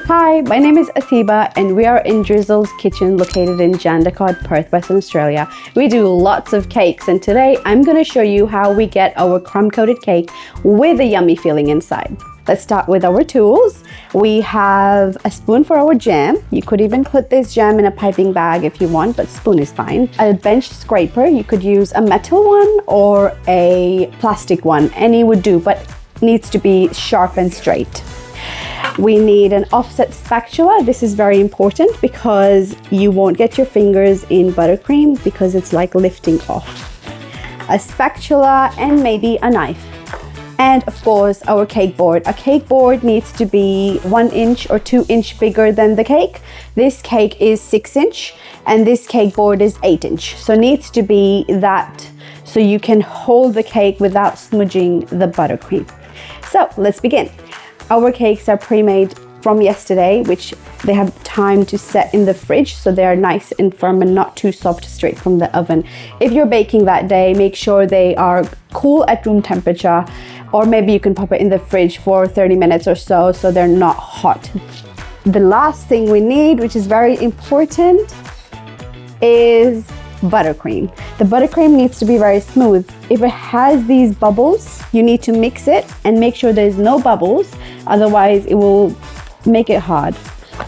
Hi, my name is Athiba and we are in Drizzle's kitchen located in Jandakot, Perth, Western Australia. We do lots of cakes and today I'm going to show you how we get our crumb coated cake with a yummy filling inside. Let's start with our tools. We have a spoon for our jam. You could even put this jam in a piping bag if you want, but spoon is fine. A bench scraper, you could use a metal one or a plastic one. Any would do, but needs to be sharp and straight. We need an offset spatula. This is very important because you won't get your fingers in buttercream because it's like lifting off. A spatula and maybe a knife. And of course, our cake board. A cake board needs to be 1 inch or 2 inch bigger than the cake. This cake is 6 inch and this cake board is 8 inch. So it needs to be that so you can hold the cake without smudging the buttercream. So let's begin. Our cakes are pre-made from yesterday, which they have time to set in the fridge so they are nice and firm and not too soft straight from the oven. If you're baking that day, make sure they are cool at room temperature, or maybe you can pop it in the fridge for 30 minutes or so they're not hot. The last thing we need, which is very important, is buttercream. The buttercream needs to be very smooth. If it has these bubbles, you need to mix it and make sure there's no bubbles, otherwise it will make it hard.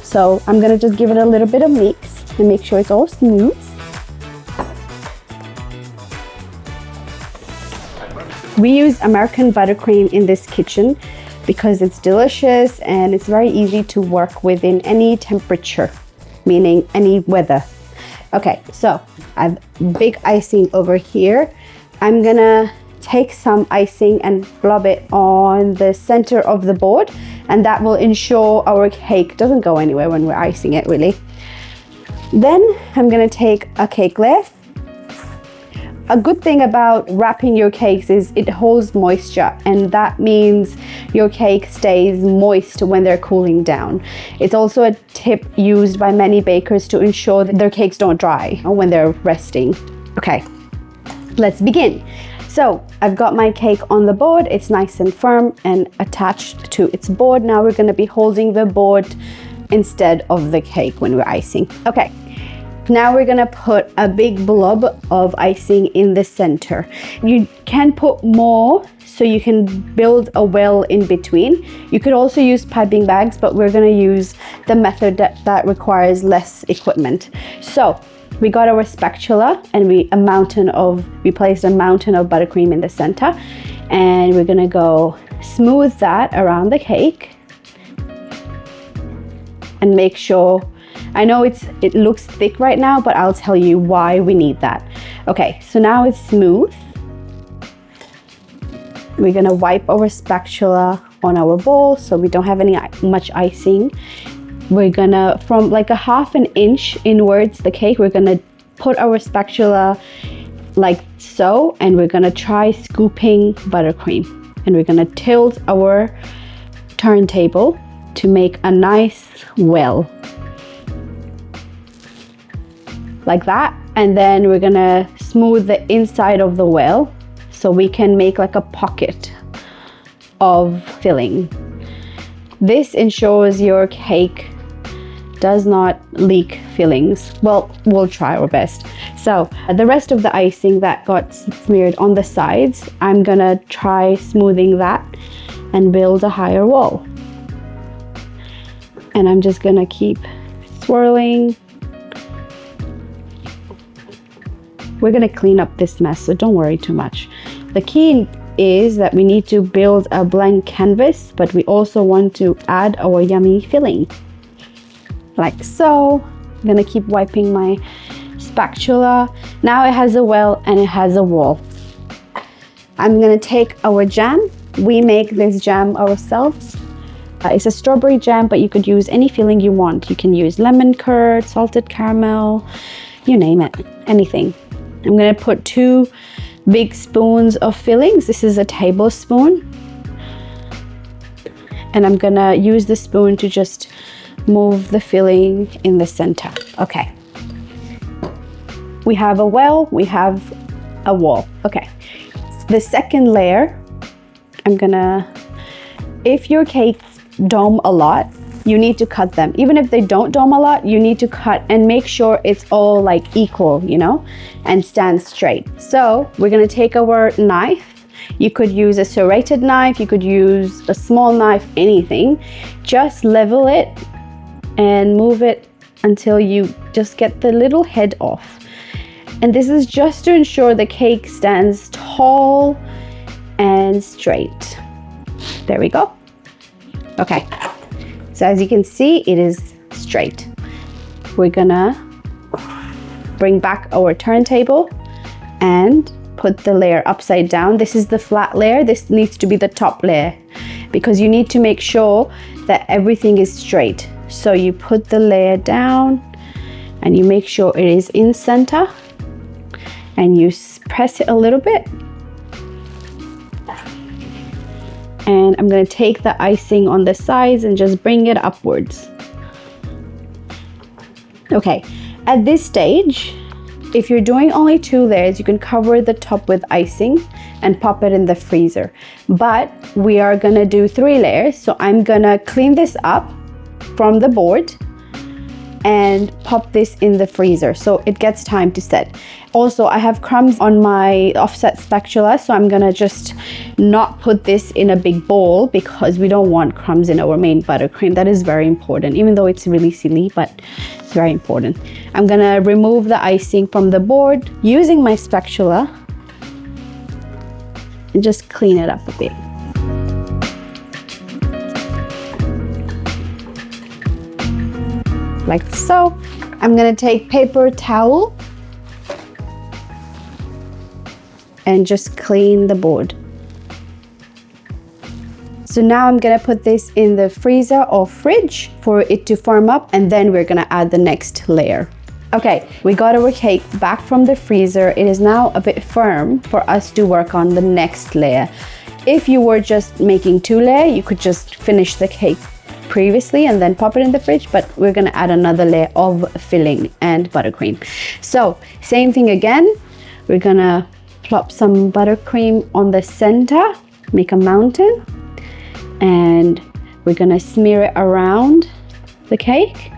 So I'm gonna just give it a little bit of mix and make sure it's all smooth. We use American buttercream in this kitchen because it's delicious and it's very easy to work with in any temperature, meaning any weather. Okay, so I have big icing over here. I'm gonna take some icing and blob it on the center of the board, and that will ensure our cake doesn't go anywhere when we're icing it, really. Then I'm gonna take a cake layer. A good thing about wrapping your cakes is it holds moisture, and that means your cake stays moist when they're cooling down. It's also a tip used by many bakers to ensure that their cakes don't dry when they're resting. Okay, let's begin. So I've got my cake on the board. It's nice and firm and attached to its board. Now we're gonna be holding the board instead of the cake when we're icing. Okay. Now we're gonna put a big blob of icing in the center. You can put more so you can build a well in between. You could also use piping bags, but we're gonna use the method that requires less equipment. So we got our spatula and we placed a mountain of buttercream in the center, and we're gonna go smooth that around the cake and make sure. I know it looks thick right now, but I'll tell you why we need that. Okay, so now it's smooth. We're gonna wipe our spatula on our bowl so we don't have much icing. We're gonna, from like a 1/2 inch inwards the cake, we're gonna put our spatula like so, and we're gonna try scooping buttercream. And we're gonna tilt our turntable to make a nice well. Like that, and then we're gonna smooth the inside of the well so we can make like a pocket of filling. This ensures your cake does not leak fillings. Well, we'll try our best. So the rest of the icing that got smeared on the sides, I'm gonna try smoothing that and build a higher wall. And I'm just gonna keep swirling. We're gonna clean up this mess, so don't worry too much. The key is that we need to build a blank canvas, but we also want to add our yummy filling. Like so. I'm gonna keep wiping my spatula. Now it has a well and it has a wall. I'm gonna take our jam. We make this jam ourselves. It's a strawberry jam, but you could use any filling you want. You can use lemon curd, salted caramel, you name it, anything. I'm gonna put 2 big spoons of fillings. This is a tablespoon. And I'm gonna use the spoon to just move the filling in the center. Okay. We have a well, we have a wall. Okay. The second layer, if your cakes dome a lot, you need to cut them. Even if they don't dome a lot, you need to cut and make sure it's all like equal, you know, and stand straight. So we're gonna take our knife. You could use a serrated knife, you could use a small knife, anything. Just level it and move it until you just get the little head off. And this is just to ensure the cake stands tall and straight. There we go. Okay, so as you can see, it is straight. We're gonna bring back our turntable and put the layer upside down. This is the flat layer. This needs to be the top layer because you need to make sure that everything is straight. So you put the layer down and you make sure it is in center and you press it a little bit. And I'm going to take the icing on the sides and just bring it upwards. Okay, at this stage, if you're doing only 2 layers, you can cover the top with icing and pop it in the freezer. But we are gonna do 3 layers, so I'm gonna clean this up from the board and pop this in the freezer so it gets time to set. Also, I have crumbs on my offset spatula, so I'm gonna just not put this in a big bowl because we don't want crumbs in our main buttercream. That is very important, even though it's really silly, but it's very important. I'm gonna remove the icing from the board using my spatula and just clean it up a bit. Like so. I'm gonna take paper towel and just clean the board. So now I'm gonna put this in the freezer or fridge for it to firm up, and then we're gonna add the next layer. Okay, we got our cake back from the freezer. It is now a bit firm for us to work on the next layer. If you were just making 2 layers, you could just finish the cake previously and then pop it in the fridge, but we're gonna add another layer of filling and buttercream. So same thing again, we're gonna plop some buttercream on the center, make a mountain, and we're gonna smear it around the cake.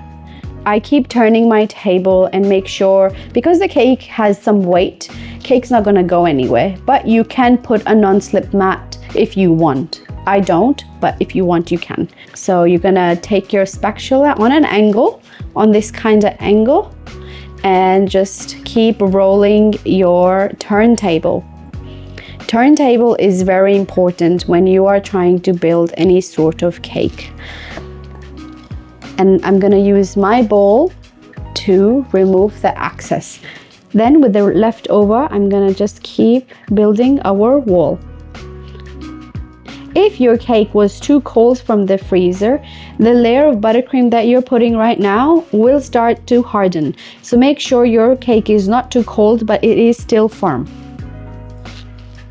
I keep turning my table and make sure, because the cake has some weight, cake's not gonna go anywhere, but you can put a non-slip mat if you want. I don't, but if you want, you can. So you're gonna take your spatula on an angle, on this kind of angle, and just keep rolling your turntable. Turntable is very important when you are trying to build any sort of cake. And I'm gonna use my bowl to remove the excess. Then with the leftover, I'm gonna just keep building our wall. If your cake was too cold from the freezer, the layer of buttercream that you're putting right now will start to harden. So make sure your cake is not too cold, but it is still firm.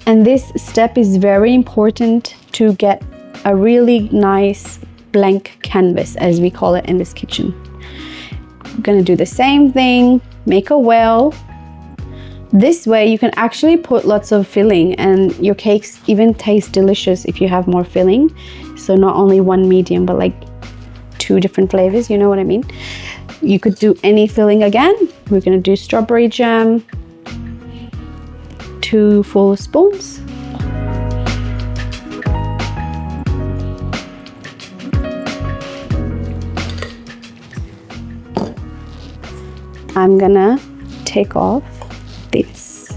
And this step is very important to get a really nice blank canvas, as we call it in this kitchen. I'm gonna do the same thing, make a well. This way you can actually put lots of filling, and your cakes even taste delicious if you have more filling. So not only one medium, but like 2 different flavors, you know what I mean? You could do any filling again. We're gonna do strawberry jam, 2 full spoons. I'm gonna take off this,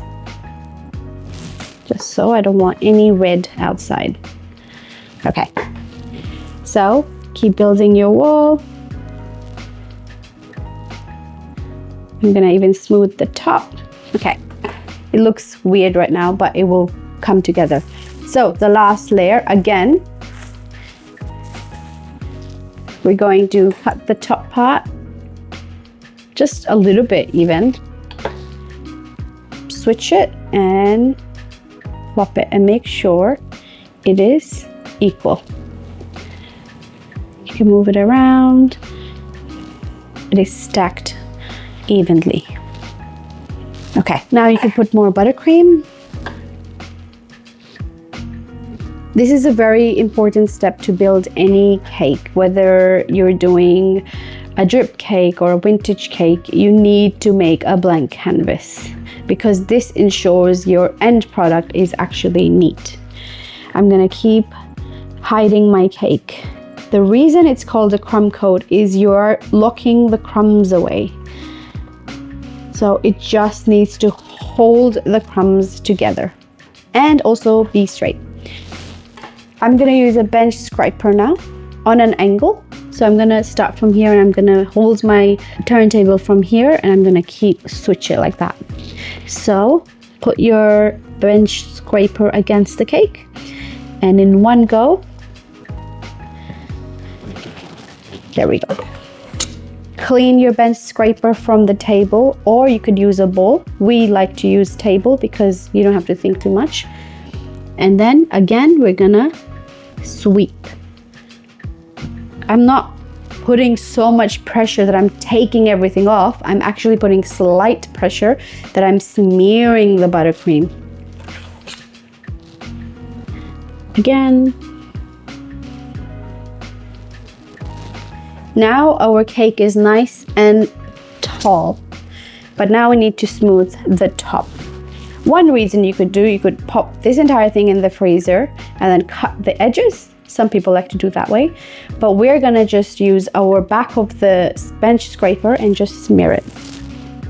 just so I don't want any red outside. Okay, so keep building your wall. I'm gonna even smooth the top. Okay, it looks weird right now, but it will come together. So the last layer, again, we're going to cut the top part just a little bit even. Switch it and plop it and make sure it is equal. You can move it around. It is stacked evenly. Okay, now you can put more buttercream. This is a very important step to build any cake. Whether you're doing a drip cake or a vintage cake, you need to make a blank canvas because this ensures your end product is actually neat. I'm gonna keep hiding my cake. The reason it's called a crumb coat is you're locking the crumbs away. So it just needs to hold the crumbs together and also be straight. I'm gonna use a bench scraper now on an angle. So I'm gonna start from here and I'm gonna hold my turntable from here and I'm gonna switch it like that. So put your bench scraper against the cake and in one go, there we go. Clean your bench scraper from the table, or you could use a bowl. We like to use table because you don't have to think too much. And then again, we're gonna sweep. I'm not putting so much pressure that I'm taking everything off. I'm actually putting slight pressure that I'm smearing the buttercream. Again. Now our cake is nice and tall, but now we need to smooth the top. One reason you could pop this entire thing in the freezer and then cut the edges. Some people like to do that way, but we're gonna just use our back of the bench scraper and just smear it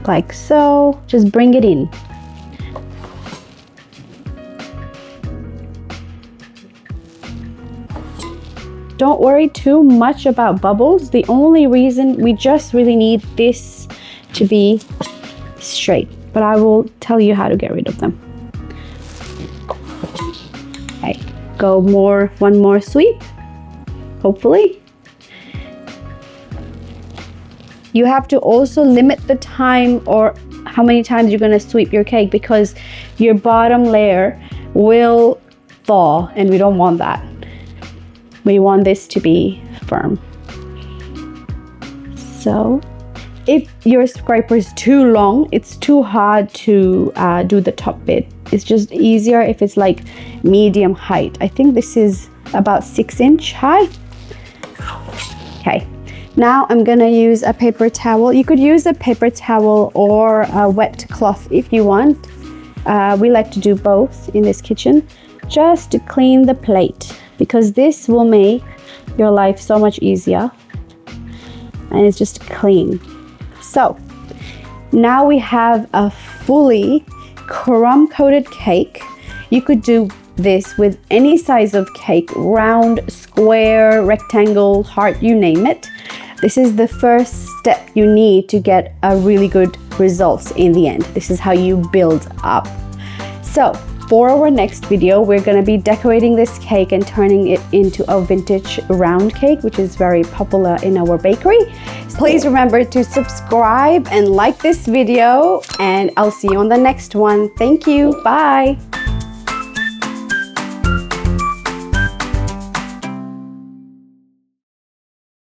like so. Just bring it in. Don't worry too much about bubbles. The only reason, we just really need this to be straight, but I will tell you how to get rid of them. Okay, one more sweep, hopefully. You have to also limit the time or how many times you're gonna sweep your cake because your bottom layer will thaw and we don't want that. We want this to be firm. So if your scraper is too long, it's too hard to do the top bit. It's just easier if it's like medium height. I think this is about 6-inch high. Okay, now I'm gonna use a paper towel. You could use a paper towel or a wet cloth if you want. We like to do both in this kitchen, just to clean the plate, because this will make your life so much easier and it's just clean. So now we have a fully crumb coated cake. You could do this with any size of cake, round, square, rectangle, heart, you name it. This is the first step you need to get a really good results in the end. This is how you build up. So for our next video, we're gonna be decorating this cake and turning it into a vintage round cake, which is very popular in our bakery. Please remember to subscribe and like this video, and I'll see you on the next one. Thank you, bye.